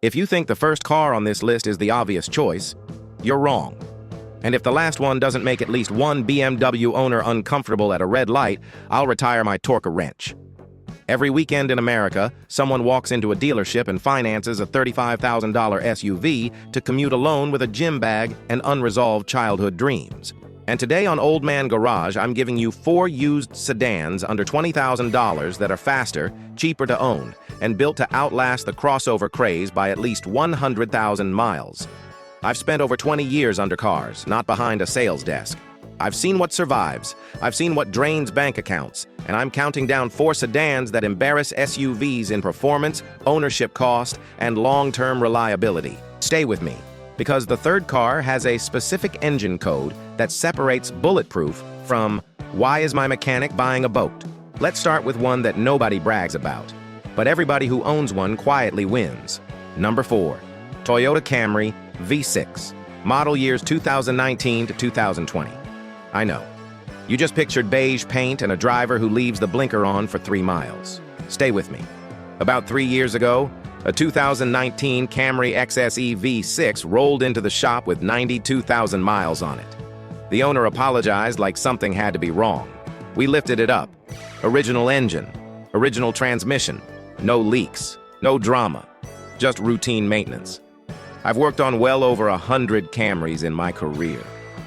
If you think the first car on this list is the obvious choice, you're wrong. And if the last one doesn't make at least one BMW owner uncomfortable at a red light, I'll retire my torque wrench. Every weekend in America, someone walks into a dealership and finances a $35,000 SUV to commute alone with a gym bag and unresolved childhood dreams. And today on Old Man Garage, I'm giving you 4 used sedans under $20,000 that are faster, cheaper to own, and built to outlast the crossover craze by at least 100,000 miles. I've spent over 20 years under cars, not behind a sales desk. I've seen what survives, I've seen what drains bank accounts, and I'm counting down 4 sedans that embarrass SUVs in performance, ownership cost, and long-term reliability. Stay with me, because the third car has a specific engine code that separates bulletproof from why is my mechanic buying a boat? Let's start with one that nobody brags about, but everybody who owns one quietly wins. Number 4, Toyota Camry V6, model years 2019 to 2020. I know. You just pictured beige paint and a driver who leaves the blinker on for 3 miles. Stay with me. About 3 years ago, a 2019 Camry XSE V6 rolled into the shop with 92,000 miles on it. The owner apologized like something had to be wrong. We lifted it up. Original engine, original transmission, no leaks, no drama, just routine maintenance. I've worked on well over 100 Camrys in my career.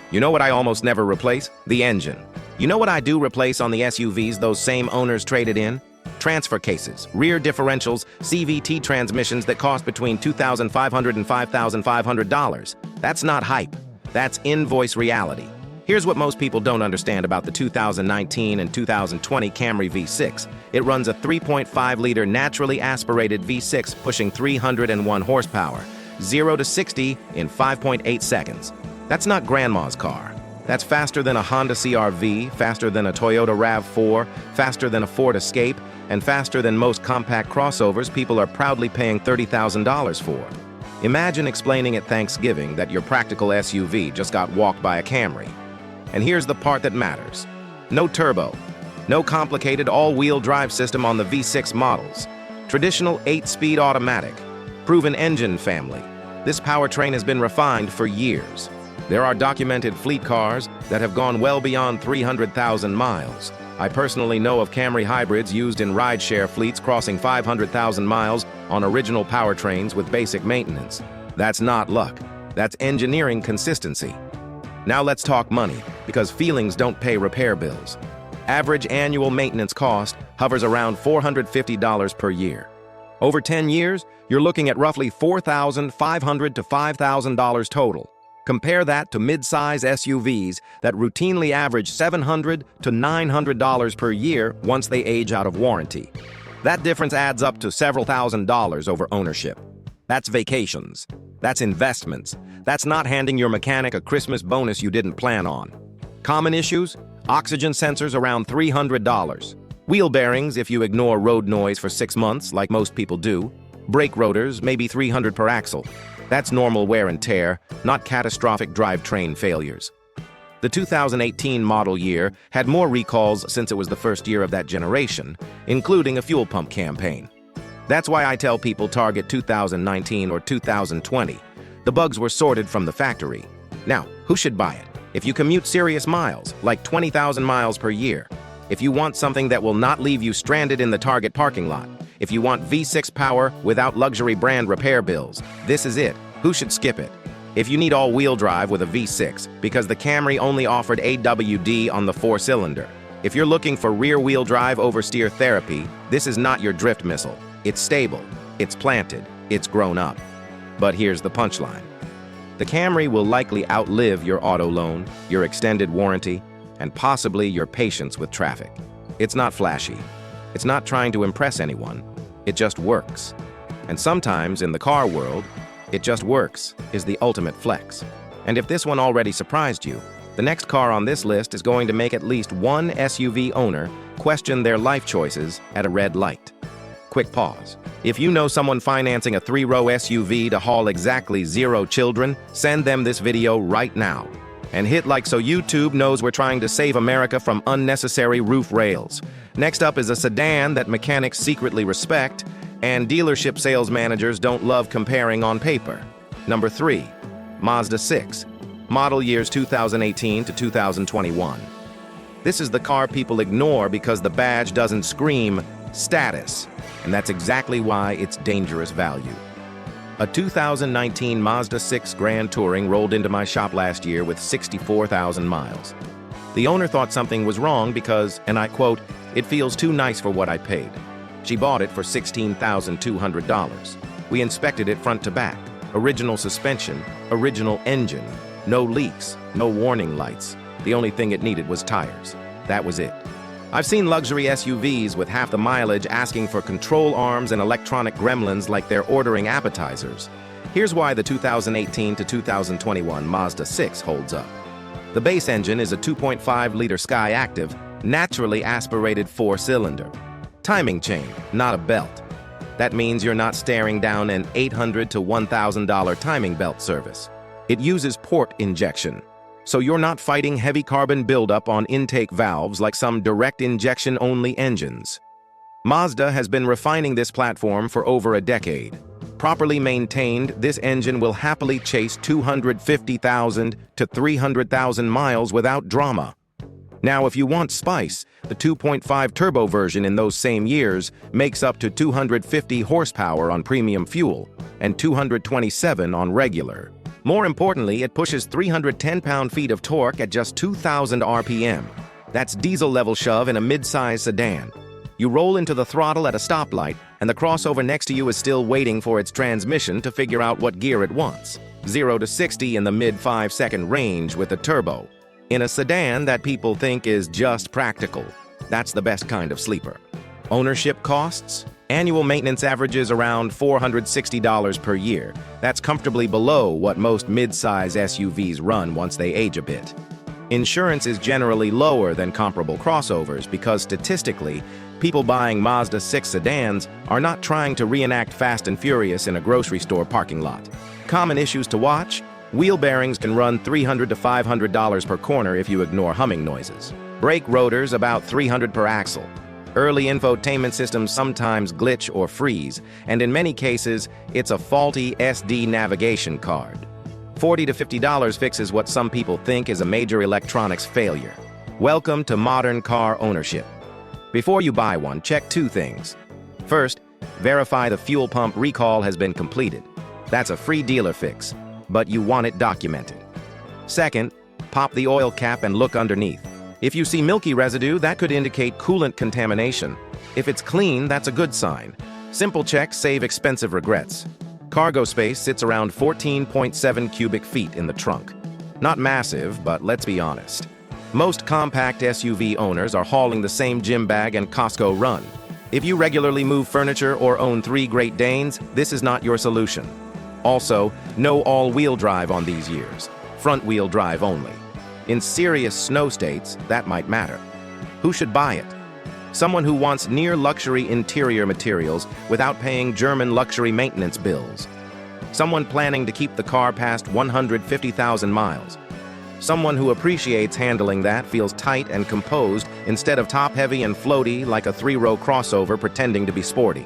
You know what I almost never replace? The engine. You know what I do replace on the SUVs those same owners traded in? Transfer cases, rear differentials, CVT transmissions that cost between $2,500 and $5,500. That's not hype. That's invoice reality. Here's what most people don't understand about the 2019 and 2020 Camry V6. It runs a 3.5-liter naturally aspirated V6 pushing 301 horsepower, 0 to 60 in 5.8 seconds. That's not grandma's car. That's faster than a Honda CR-V, faster than a Toyota RAV4, faster than a Ford Escape, and faster than most compact crossovers people are proudly paying $30,000 for. Imagine explaining at Thanksgiving that your practical SUV just got walked by a Camry. And here's the part that matters. No turbo, no complicated all-wheel drive system on the V6 models. Traditional 8-speed automatic, proven engine family. This powertrain has been refined for years. There are documented fleet cars that have gone well beyond 300,000 miles. I personally know of Camry hybrids used in rideshare fleets crossing 500,000 miles on original powertrains with basic maintenance. That's not luck. That's engineering consistency. Now let's talk money, because feelings don't pay repair bills. Average annual maintenance cost hovers around $450 per year. Over 10 years, you're looking at roughly $4,500 to $5,000 total. Compare that to mid-size SUVs that routinely average $700 to $900 per year once they age out of warranty. That difference adds up to several $1,000s over ownership. That's vacations. That's investments. That's not handing your mechanic a Christmas bonus you didn't plan on. Common issues? Oxygen sensors around $300. Wheel bearings if you ignore road noise for 6 months, like most people do. Brake rotors, maybe $300 per axle. That's normal wear and tear, not catastrophic drivetrain failures. The 2018 model year had more recalls since it was the first year of that generation, including a fuel pump campaign. That's why I tell people target 2019 or 2020. The bugs were sorted from the factory. Now, who should buy it? If you commute serious miles, like 20,000 miles per year. If you want something that will not leave you stranded in the Target parking lot. If you want V6 power without luxury brand repair bills, this is it. Who should skip it? If you need all-wheel drive with a V6, because the Camry only offered AWD on the 4-cylinder. If you're looking for rear-wheel drive oversteer therapy, this is not your drift missile. It's stable, it's planted, it's grown up. But here's the punchline. The Camry will likely outlive your auto loan, your extended warranty, and possibly your patience with traffic. It's not flashy. It's not trying to impress anyone. It just works. And sometimes in the car world, it just works is the ultimate flex. And if this one already surprised you, the next car on this list is going to make at least one SUV owner question their life choices at a red light. Quick pause. If you know someone financing a 3-row SUV to haul exactly 0 children, send them this video right now. And hit like so YouTube knows we're trying to save America from unnecessary roof rails. Next up is a sedan that mechanics secretly respect, And dealership sales managers don't love comparing on paper. Number 3, Mazda 6, model years 2018 to 2021. This is the car people ignore because the badge doesn't scream status, and that's exactly why it's dangerous value. A 2019 Mazda 6 Grand Touring rolled into my shop last year with 64,000 miles. The owner thought something was wrong because, and I quote, "It feels too nice for what I paid." She bought it for $16,200. We inspected it front to back. Original suspension, original engine, no leaks, no warning lights. The only thing it needed was tires. That was it. I've seen luxury SUVs with half the mileage asking for control arms and electronic gremlins like they're ordering appetizers. Here's why the 2018 to 2021 Mazda 6 holds up. The base engine is a 2.5-liter Sky Active, naturally aspirated 4-cylinder. Timing chain, not a belt. That means you're not staring down an $800 to $1,000 timing belt service. It uses port injection, so you're not fighting heavy carbon buildup on intake valves like some direct injection-only engines. Mazda has been refining this platform for over a decade. Properly maintained, this engine will happily chase 250,000 to 300,000 miles without drama. Now, if you want spice, the 2.5 turbo version in those same years makes up to 250 horsepower on premium fuel and 227 on regular. More importantly, it pushes 310 pound-feet of torque at just 2,000 RPM. That's diesel-level shove in a mid-size sedan. You roll into the throttle at a stoplight, and the crossover next to you is still waiting for its transmission to figure out what gear it wants. 0 to 60 in the mid-5-second range with a turbo. In a sedan that people think is just practical. That's the best kind of sleeper. Ownership costs? Annual maintenance averages around $460 per year. That's comfortably below what most mid-size SUVs run once they age a bit. Insurance is generally lower than comparable crossovers because statistically, people buying Mazda 6 sedans are not trying to reenact Fast and Furious in a grocery store parking lot. Common issues to watch? Wheel bearings can run $300 to $500 per corner if you ignore humming noises. Brake rotors about $300 per axle. Early infotainment systems sometimes glitch or freeze, and in many cases, it's a faulty SD navigation card. $40 to $50 fixes what some people think is a major electronics failure. Welcome to modern car ownership. Before you buy one, check 2 things. First, verify the fuel pump recall has been completed. That's a free dealer fix, but you want it documented. Second, pop the oil cap and look underneath. If you see milky residue, that could indicate coolant contamination. If it's clean, that's a good sign. Simple checks save expensive regrets. Cargo space sits around 14.7 cubic feet in the trunk. Not massive, but let's be honest. Most compact SUV owners are hauling the same gym bag and Costco run. If you regularly move furniture or own 3 Great Danes, this is not your solution. Also, no all-wheel drive on these years. Front-wheel drive only. In serious snow states, that might matter. Who should buy it? Someone who wants near-luxury interior materials without paying German luxury maintenance bills. Someone planning to keep the car past 150,000 miles. Someone who appreciates handling that feels tight and composed instead of top-heavy and floaty like a 3-row crossover pretending to be sporty.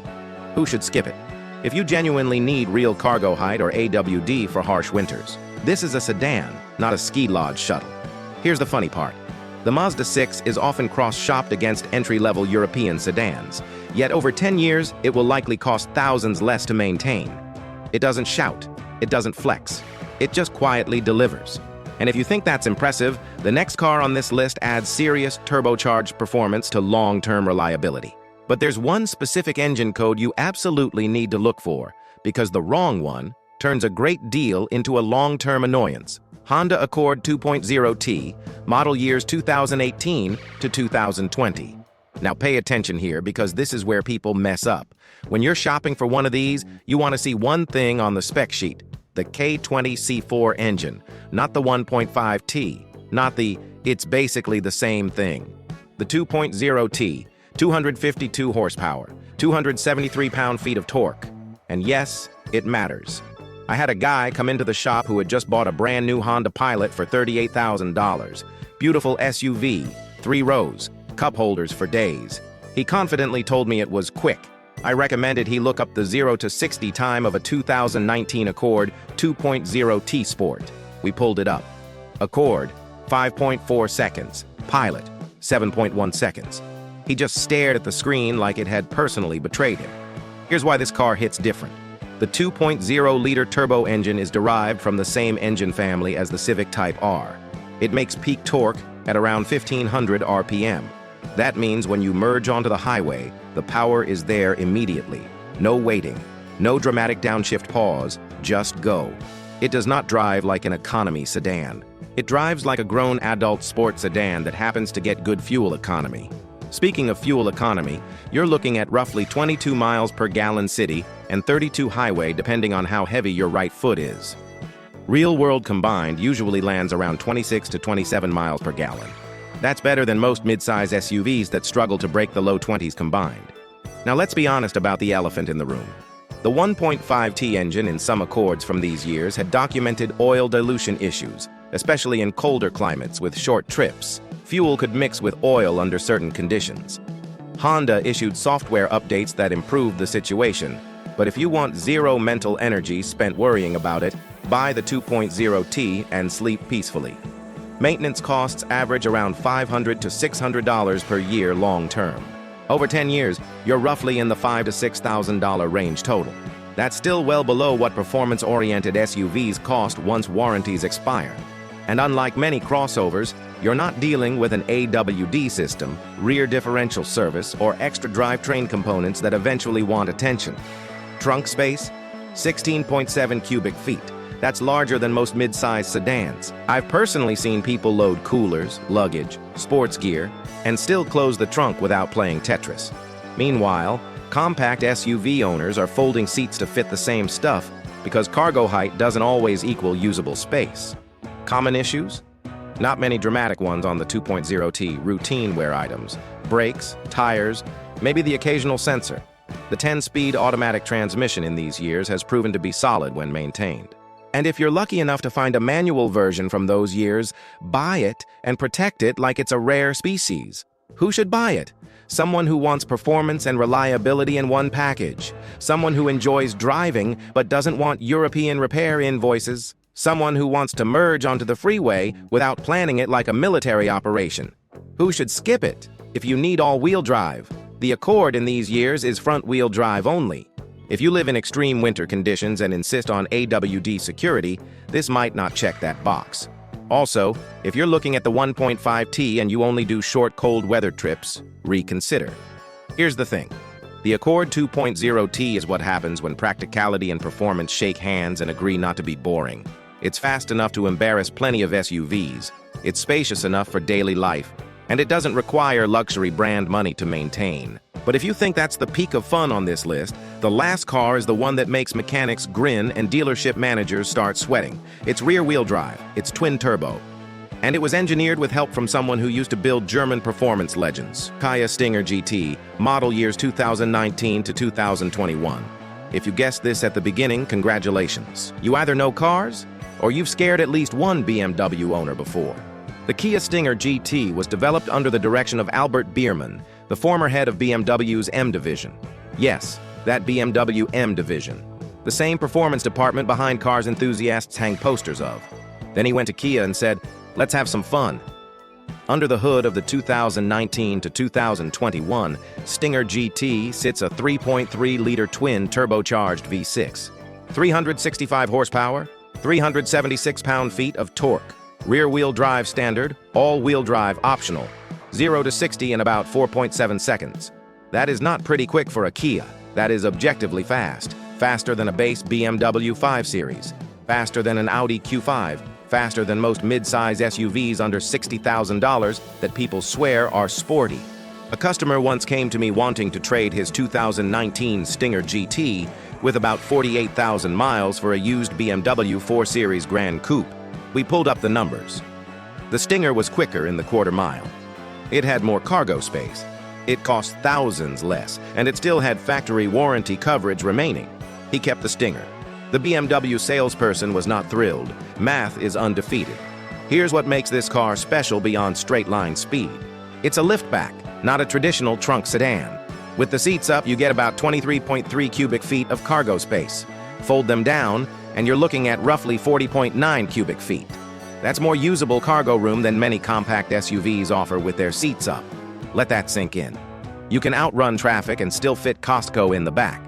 Who should skip it? If you genuinely need real cargo height or AWD for harsh winters, this is a sedan, not a ski lodge shuttle. Here's the funny part. The Mazda 6 is often cross-shopped against entry-level European sedans, yet over 10 years, it will likely cost thousands less to maintain. It doesn't shout, it doesn't flex, it just quietly delivers. And if you think that's impressive, the next car on this list adds serious turbocharged performance to long-term reliability. But there's one specific engine code you absolutely need to look for, because the wrong one turns a great deal into a long-term annoyance. Honda Accord 2.0T, model years 2018 to 2020. Now pay attention here because this is where people mess up. When you're shopping for one of these, you want to see one thing on the spec sheet, the K20C4 engine, not the 1.5T, not the it's basically the same thing. The 2.0T, 252 horsepower, 273 pound-feet of torque. And yes, it matters. I had a guy come into the shop who had just bought a brand new Honda Pilot for $38,000. Beautiful SUV, 3 rows, cup holders for days. He confidently told me it was quick. I recommended he look up the 0 to 60 time of a 2019 Accord 2.0 T Sport. We pulled it up. Accord, 5.4 seconds. Pilot, 7.1 seconds. He just stared at the screen like it had personally betrayed him. Here's why this car hits different. The 2.0-liter turbo engine is derived from the same engine family as the Civic Type R. It makes peak torque at around 1,500 RPM. That means when you merge onto the highway, the power is there immediately. No waiting, no dramatic downshift pause, just go. It does not drive like an economy sedan. It drives like a grown adult sports sedan that happens to get good fuel economy. Speaking of fuel economy, you're looking at roughly 22 miles per gallon city and 32 highway depending on how heavy your right foot is. Real world combined usually lands around 26 to 27 miles per gallon. That's better than most mid-size SUVs that struggle to break the low 20s combined. Now let's be honest about the elephant in the room. The 1.5T engine in some Accords from these years had documented oil dilution issues, especially in colder climates with short trips. Fuel could mix with oil under certain conditions. Honda issued software updates that improved the situation, but if you want zero mental energy spent worrying about it, buy the 2.0T and sleep peacefully. Maintenance costs average around $500 to $600 per year long term. Over 10 years, you're roughly in the $5,000 to $6,000 range total. That's still well below what performance-oriented SUVs cost once warranties expire. And unlike many crossovers, you're not dealing with an AWD system, rear differential service, or extra drivetrain components that eventually want attention. Trunk space? 16.7 cubic feet. That's larger than most mid-sized sedans. I've personally seen people load coolers, luggage, sports gear, and still close the trunk without playing Tetris. Meanwhile, compact SUV owners are folding seats to fit the same stuff because cargo height doesn't always equal usable space. Common issues? Not many dramatic ones on the 2.0T routine wear items. Brakes, tires, maybe the occasional sensor. The 10-speed automatic transmission in these years has proven to be solid when maintained. And if you're lucky enough to find a manual version from those years, buy it and protect it like it's a rare species. Who should buy it? Someone who wants performance and reliability in one package. Someone who enjoys driving but doesn't want European repair invoices. Someone who wants to merge onto the freeway without planning it like a military operation. Who should skip it if you need all-wheel drive? The Accord in these years is front-wheel drive only. If you live in extreme winter conditions and insist on AWD security, this might not check that box. Also, if you're looking at the 1.5T and you only do short cold weather trips, reconsider. Here's the thing. The Accord 2.0T is what happens when practicality and performance shake hands and agree not to be boring. It's fast enough to embarrass plenty of SUVs. It's spacious enough for daily life, and it doesn't require luxury brand money to maintain. But if you think that's the peak of fun on this list, the last car is the one that makes mechanics grin and dealership managers start sweating. It's rear-wheel drive, it's twin-turbo. And it was engineered with help from someone who used to build German performance legends, Kia Stinger GT, model years 2019 to 2021. If you guessed this at the beginning, congratulations. You either know cars, or you've scared at least one BMW owner before. The Kia Stinger GT was developed under the direction of Albert Biermann, the former head of BMW's M division. Yes, that BMW M division. The same performance department behind cars enthusiasts hang posters of. Then he went to Kia and said, "Let's have some fun." Under the hood of the 2019 to 2021 Stinger GT sits a 3.3-liter twin turbocharged V6. 365 horsepower, 376 pound-feet of torque. Rear-wheel drive standard, all-wheel drive optional. 0 to 60 in about 4.7 seconds. That is not pretty quick for a Kia. That is objectively fast. Faster than a base BMW 5 Series. Faster than an Audi Q5. Faster than most mid-size SUVs under $60,000 that people swear are sporty. A customer once came to me wanting to trade his 2019 Stinger GT with about 48,000 miles for a used BMW 4 Series Grand Coupe. We pulled up the numbers. The Stinger was quicker in the quarter mile. It had more cargo space. It cost thousands less, and it still had factory warranty coverage remaining. He kept the Stinger. The BMW salesperson was not thrilled. Math is undefeated. Here's what makes this car special beyond straight-line speed. It's a liftback, not a traditional trunk sedan. With the seats up, you get about 23.3 cubic feet of cargo space. Fold them down, and you're looking at roughly 40.9 cubic feet. That's more usable cargo room than many compact SUVs offer with their seats up. Let that sink in. You can outrun traffic and still fit Costco in the back.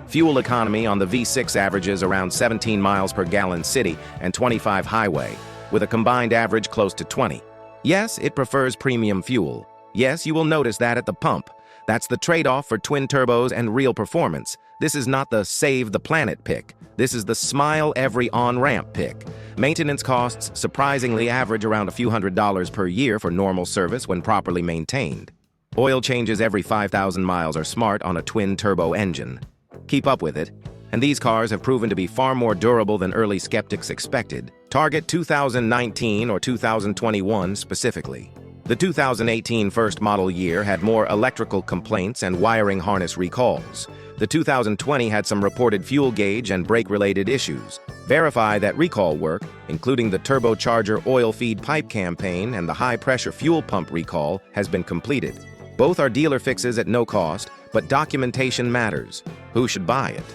Fuel economy on the V6 averages around 17 miles per gallon city and 25 highway, with a combined average close to 20. Yes, it prefers premium fuel. Yes, you will notice that at the pump. That's the trade-off for twin turbos and real performance. This is not the save the planet pick. This is the smile every on-ramp pick. Maintenance costs surprisingly average around a few $100s per year for normal service when properly maintained. Oil changes every 5,000 miles are smart on a twin-turbo engine. Keep up with it, and these cars have proven to be far more durable than early skeptics expected. Target 2019 or 2021 specifically. The 2018 first model year had more electrical complaints and wiring harness recalls. The 2020 had some reported fuel gauge and brake-related issues. Verify that recall work, including the turbocharger oil feed pipe campaign and the high-pressure fuel pump recall, has been completed. Both are dealer fixes at no cost, but documentation matters. Who should buy it?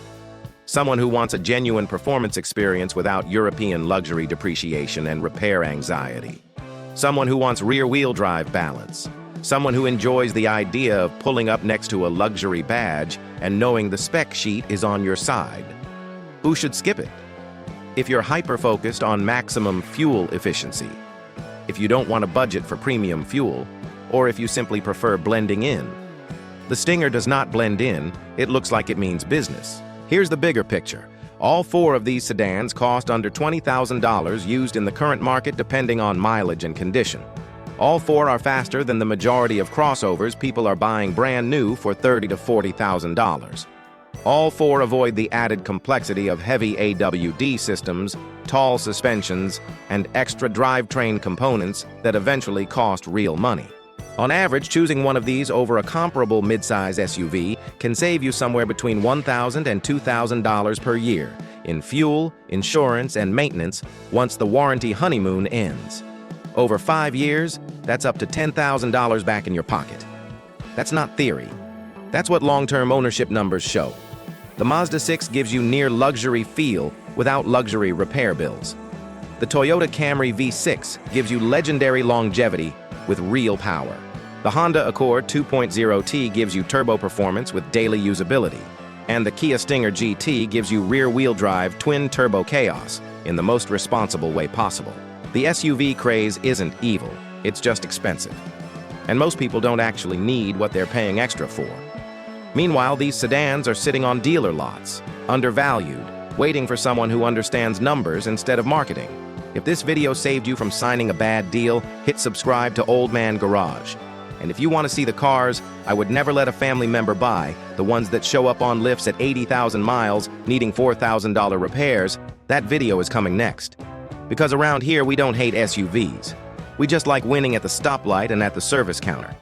Someone who wants a genuine performance experience without European luxury depreciation and repair anxiety. Someone who wants rear-wheel drive balance. Someone who enjoys the idea of pulling up next to a luxury badge and knowing the spec sheet is on your side. Who should skip it? If you're hyper-focused on maximum fuel efficiency, if you don't want a budget for premium fuel, or if you simply prefer blending in. The Stinger does not blend in, it looks like it means business. Here's the bigger picture. All four of these sedans cost under $20,000 used in the current market depending on mileage and condition. All four are faster than the majority of crossovers people are buying brand new for $30,000 to $40,000. All four avoid the added complexity of heavy AWD systems, tall suspensions, and extra drivetrain components that eventually cost real money. On average, choosing one of these over a comparable midsize SUV can save you somewhere between $1,000 and $2,000 per year in fuel, insurance, and maintenance once the warranty honeymoon ends. Over 5 years, that's up to $10,000 back in your pocket. That's not theory. That's what long-term ownership numbers show. The Mazda 6 gives you near luxury feel without luxury repair bills. The Toyota Camry V6 gives you legendary longevity with real power. The Honda Accord 2.0T gives you turbo performance with daily usability. And the Kia Stinger GT gives you rear-wheel drive twin-turbo chaos in the most responsible way possible. The SUV craze isn't evil, it's just expensive. And most people don't actually need what they're paying extra for. Meanwhile, these sedans are sitting on dealer lots, undervalued, waiting for someone who understands numbers instead of marketing. If this video saved you from signing a bad deal, hit subscribe to Old Man Garage. And if you want to see the cars I would never let a family member buy, the ones that show up on lifts at 80,000 miles, needing $4,000 repairs, that video is coming next. Because around here we don't hate SUVs. We just like winning at the stoplight and at the service counter.